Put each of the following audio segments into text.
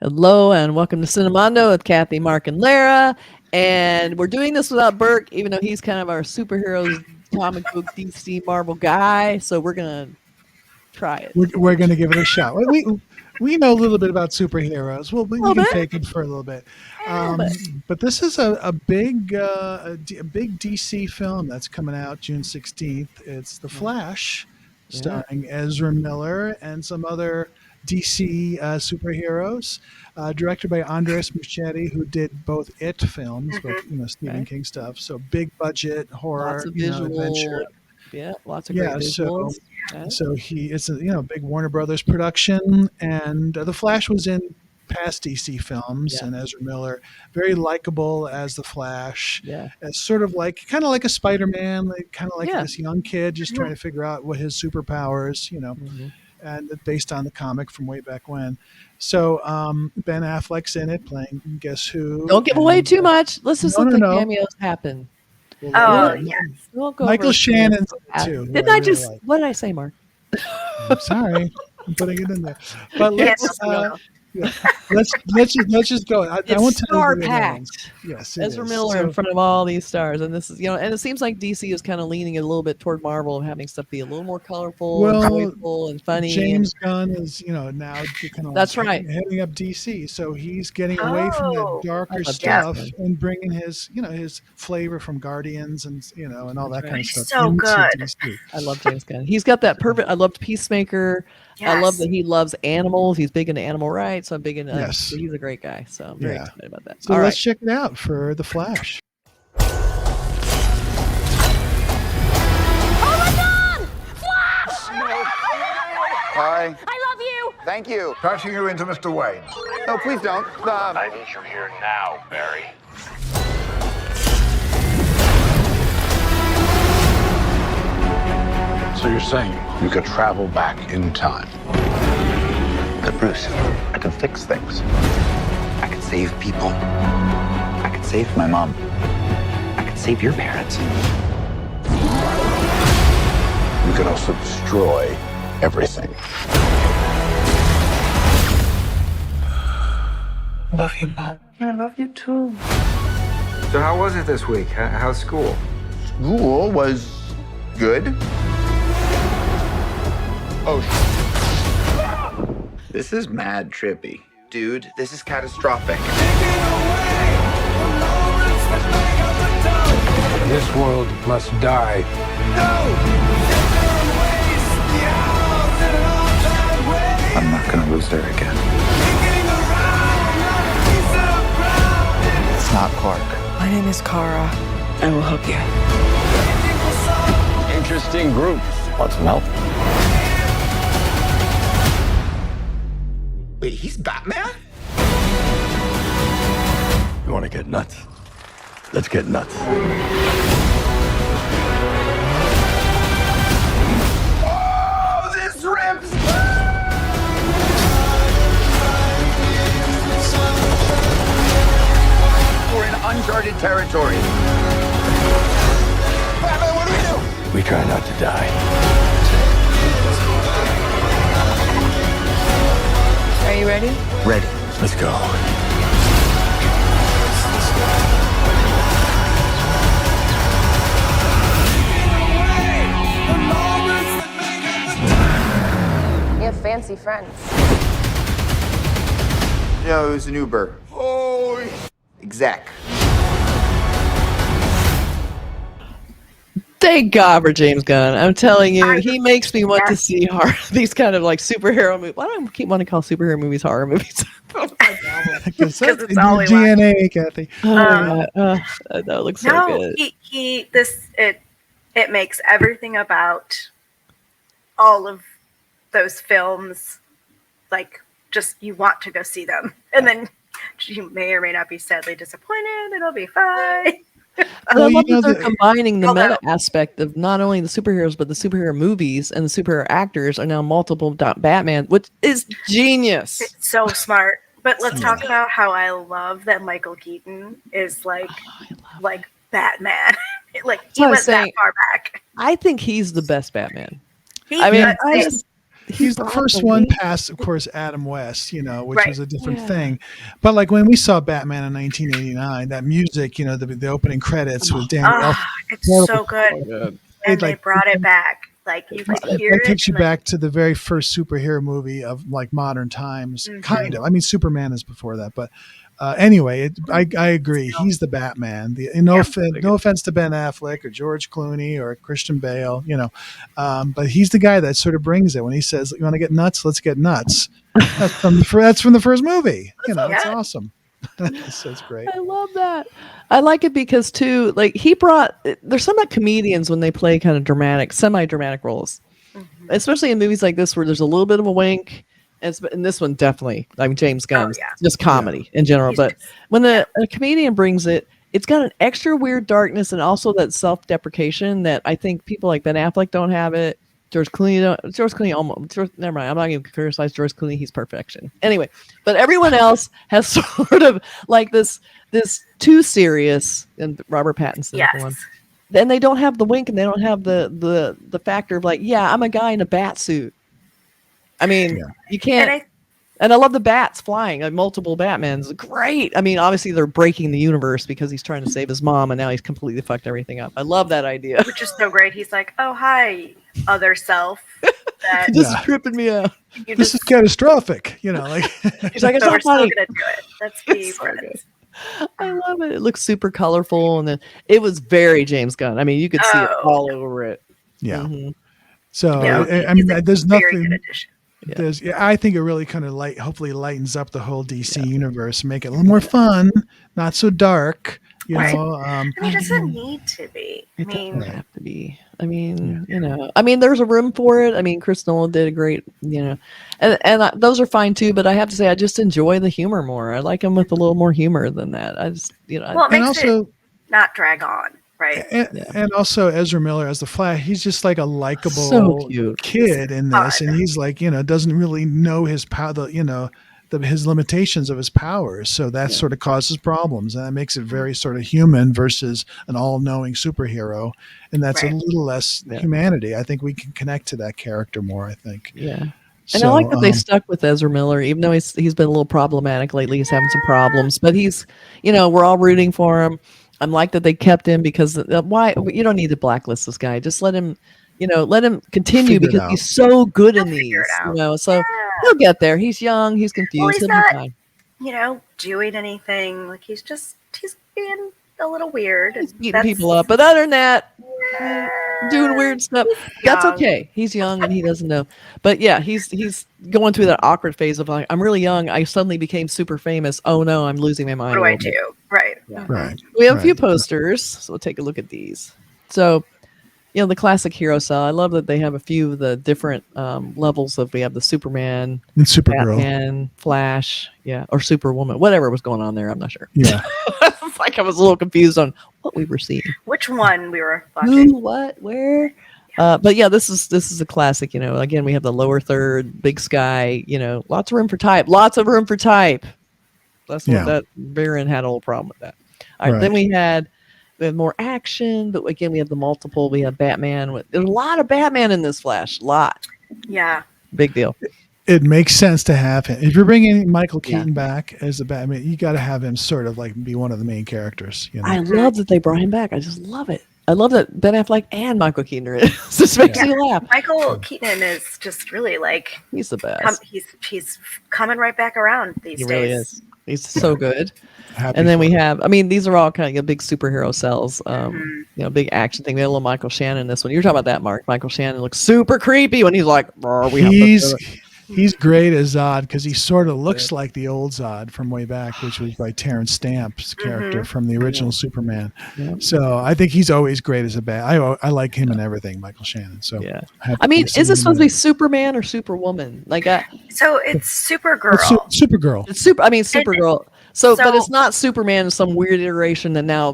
Hello and welcome to Cinemondo with Kathy, Mark, and Lara. And we're doing this without Burke, even though he's kind of our superheroes, comic book, DC, Marvel guy. So we're gonna try it. We're going to give it a shot. We know a little bit about superheroes. Well, we can fake it for a little bit. But this is a big DC film that's coming out June 16th. It's The Flash, starring Ezra Miller and some other DC superheroes. Directed by Andres Muschietti, who did both It films, both Stephen King stuff. So big budget horror, Lots of visual, adventure. Yeah, lots of great visuals. So it's a big Warner Brothers production, and The Flash was in past DC films, and Ezra Miller, very likable as the Flash, as sort of kind of like a Spider-Man, kind of like this young kid just trying to figure out what his superpowers, and based on the comic from way back when. So Ben Affleck's in it playing Guess Who. Don't give away too much. Let's just let the cameos happen. Yes. Michael Shannon's in it too. What did I say, Mark? I'm sorry. I'm putting it in there. But let's just go. I won't star packed. Yes, Ezra Miller in front of all these stars, and this is and it seems like DC is kind of leaning a little bit toward Marvel, having stuff be a little more colorful, and joyful, and funny. James Gunn is now kind of that's right heading up DC, so he's getting away from that darker stuff and bringing his his flavor from Guardians and and all that kind of stuff. So good. DC. I love James Gunn. He's got that perfect. I loved Peacemaker. Yes. I love that he loves animals. He's big into animal rights. So I'm big into. So he's a great guy. So I'm very excited about that. So let's check it out for The Flash. Oh my God! Flash! Hi. I love you. Thank you. Patching you into Mr. Wayne. No, please don't. I need you here now, Barry. So you're saying you could travel back in time? But Bruce, I can fix things. I can save people. I can save my mom. I can save your parents. You could also destroy everything. I love you, Mom. I love you too. So how was it this week? How's school? School was good. Oh, this is mad trippy. Dude, this is catastrophic. This world must die. I'm not gonna lose her again. It's not Clark. My name is Kara. I will help you. Interesting group. Want some help? Wait, he's Batman? You want to get nuts? Let's get nuts. Oh, this rips! We're in uncharted territory. Batman, what do? We try not to die. Are you ready? Ready. Let's go. You have fancy friends. No, it was an Uber. Oh, exec. Thank God for James Gunn. I'm telling you, he makes me want to see these kind of like superhero movies. Why do I keep wanting to call superhero movies horror movies? Because it's all DNA, Kathy. That looks so good. It makes everything about all of those films like just you want to go see them, and then you may or may not be sadly disappointed. It'll be fine. I love that they're combining the meta aspect of not only the superheroes, but the superhero movies and the superhero actors are now multiple Batman, which is genius. It's so smart. But let's talk about how I love that Michael Keaton is like Batman. Like he went that far back. I think he's the best Batman. he's the brought first the one wink. past, of course, Adam West, which Right. was a different Yeah. thing. But like when we saw Batman in 1989, that music, the opening credits with Danny Elfman, It's so good. Good. And like they brought it back. Like you could hear that it. takes you and, like, back to the very first superhero movie of like modern times, Mhm. kind of. I mean, Superman is before that, but anyway, I agree. He's the Batman. No offense to Ben Affleck or George Clooney or Christian Bale, but he's the guy that sort of brings it when he says, "You want to get nuts? Let's get nuts." That's from the first movie. It's awesome. So it's great. I love that. I like it because too, like there's some comedians when they play kind of semi-dramatic roles, especially in movies like this where there's a little bit of a wink. And this one definitely, I mean, James Gunn, just comedy in general. But when a comedian brings it, it's got an extra weird darkness and also that self-deprecation that I think people like Ben Affleck don't have it. Never mind. I'm not even criticize George Clooney. He's perfection. Anyway, but everyone else has sort of like this too serious, and Robert Pattinson for one. Then they don't have the wink and they don't have the factor of like, yeah, I'm a guy in a bat suit. I mean, you can't. And I love the bats flying, like multiple Batmans. Great. I mean, obviously they're breaking the universe because he's trying to save his mom, and now he's completely fucked everything up. I love that idea. Which is so great. He's like, "Oh, hi, other self." This is tripping me out. This is catastrophic. Like he's like, "It's so we're not still funny." gonna do it. Let's be friends. I love it. It looks super colorful, and then it was very James Gunn. I mean, you could see it all over it. Yeah. Mm-hmm. So I mean, there's nothing. I think it really kind of hopefully lightens up the whole DC universe, make it a little more fun, not so dark. It doesn't need to be. It doesn't have to be. I mean, there's a room for it. I mean, Chris Nolan did a great, and those are fine too. But I have to say, I just enjoy the humor more. I like him with a little more humor than that. I just, Well, it makes it not drag on. Right. And also Ezra Miller as the Flash, he's just like a likable so cute kid in this, and he's like, doesn't really know his power, his limitations of his powers, so that sort of causes problems, and that makes it very sort of human versus an all-knowing superhero, and that's a little less humanity. I think we can connect to that character more. I think. Yeah. And I like that they stuck with Ezra Miller, even though he's been a little problematic lately. He's having some problems, but he's, we're all rooting for him. I'm like that they kept him because why you don't need to blacklist this guy. Just let him continue because he's so good in these. So he'll get there. He's young. He's confused. Well, he's he'll not, be fine. doing anything. Like he's being a little weird. He's beating people up, but other than that, doing weird stuff. That's okay. He's young and he doesn't know. But yeah, he's going through that awkward phase of like, I'm really young. I suddenly became super famous. Oh no, I'm losing my mind. What do I do? Right. Yeah. Right. We have a few posters, so we'll take a look at these. So, the classic hero cell. I love that they have a few of the different levels of. We have the Superman, and Supergirl, Batman, Flash, or Superwoman, whatever was going on there. I'm not sure. Yeah. It's like I was a little confused on what we were seeing. Which one we were watching? Who, what, where? But yeah, this is a classic. Again, we have the lower third, big sky. Lots of room for type. Lots of room for type. That's what that Baron had a little problem with that. All right, then we had more action, but again, we have the multiple. We have Batman. There's a lot of Batman in this Flash. A lot. Yeah. Big deal. It makes sense to have him. If you're bringing Michael Keaton back as the Batman, you got to have him sort of like be one of the main characters. I love that they brought him back. I just love it. I love that Ben Affleck and Michael Keaton are in it. It just makes me laugh. Michael Keaton is just really like he's the best. He's coming right back around these days. He really is. He's so good. And then we have, these are all kind of big superhero cells, big action thing. We had a little Michael Shannon in this one. You're talking about that, Mark. Michael Shannon looks super creepy when he's like, he's great as Zod because he sort of looks like the old Zod from way back, which was by Terrence Stamp's character from the original Superman. Yeah. So I think he's always great as a I like him in everything, Michael Shannon. So is this supposed to be Superman or Superwoman? Like, so it's Supergirl. Supergirl. It's Supergirl. So, but it's not Superman in some weird iteration that now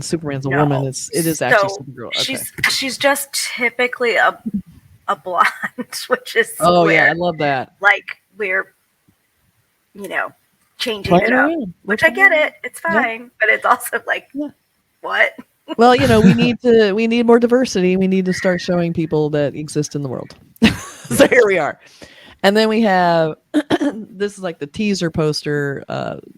Superman's a woman. It is actually Supergirl. Okay. She's just typically a blonde, which is weird. Yeah, I love that. Like we're, changing it up, which I get it. It's fine, but it's also like, what? Well, we need more diversity. We need to start showing people that exist in the world. So here we are. And then we have this is like the teaser poster.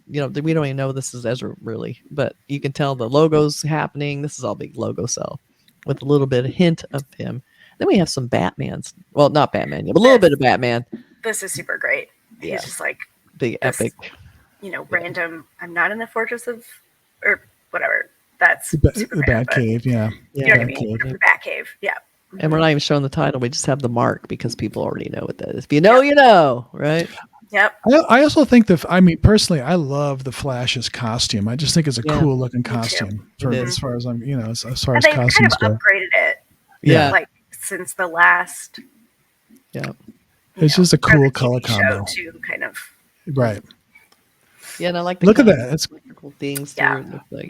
We don't even know this is Ezra really, but you can tell the logo's happening. This is all big logo cell with a little bit of hint of him. Then we have some Batmans. Well, not Batman, but a little bit of Batman. This is super great. Yeah. He's just like big this, epic. Random. I'm not in the fortress of, or whatever. That's The Superman, Bat but Cave, yeah. You know what I mean? The Batcave, yeah. And we're not even showing the title. We just have the mark because people already know what that is. If you know, you know, right? Yep. I also think personally, I love the Flash's costume. I just think it's a cool looking costume as far as I'm, as far as They've costumes kind of go. upgraded it. Yeah. Like since the last. Yeah. It's just a cool color TV show combo. to kind of. Right. Yeah, and I like the Look at that. It's electrical things. Yeah. It looks like,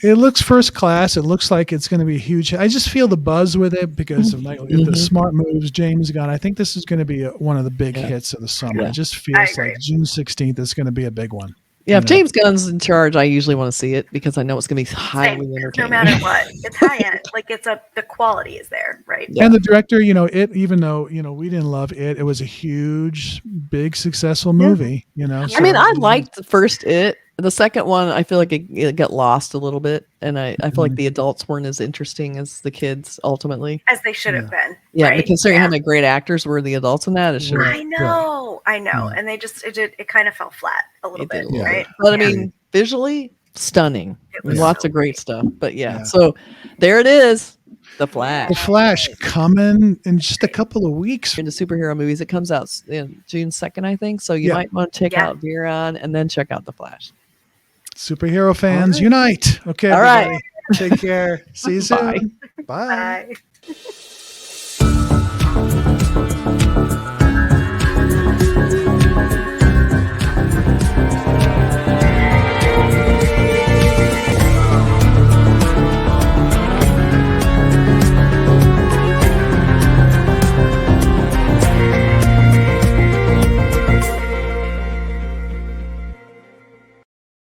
It looks first class. It looks like it's going to be huge. I just feel the buzz with it because of the smart moves James got. I think this is going to be one of the big hits of the summer. Yeah. It just feels like June 16th is going to be a big one. Yeah, if James Gunn's in charge, I usually want to see it because I know it's going to be highly entertaining. No matter what, it's high end. Like the quality is there, right? Yeah. And the director, it, even though we didn't love it, it was a huge, big, successful movie. I mean, I liked the first It. The second one, I feel like it got lost a little bit, and I feel like the adults weren't as interesting as the kids ultimately, as they should have been. Yeah, right? but considering how many great actors were the adults in that, it should. I know, and they just it kind of fell flat a little bit, right? But I mean, visually stunning, lots of great stuff. But so there it is, The Flash. The Flash coming in just a couple of weeks. Into superhero movies, it comes out in June 2nd, I think. So you might want to check out Viron and then check out The Flash. Superhero fans, unite. Okay, all everybody. right. Take care. See you soon. Bye. Bye. Bye.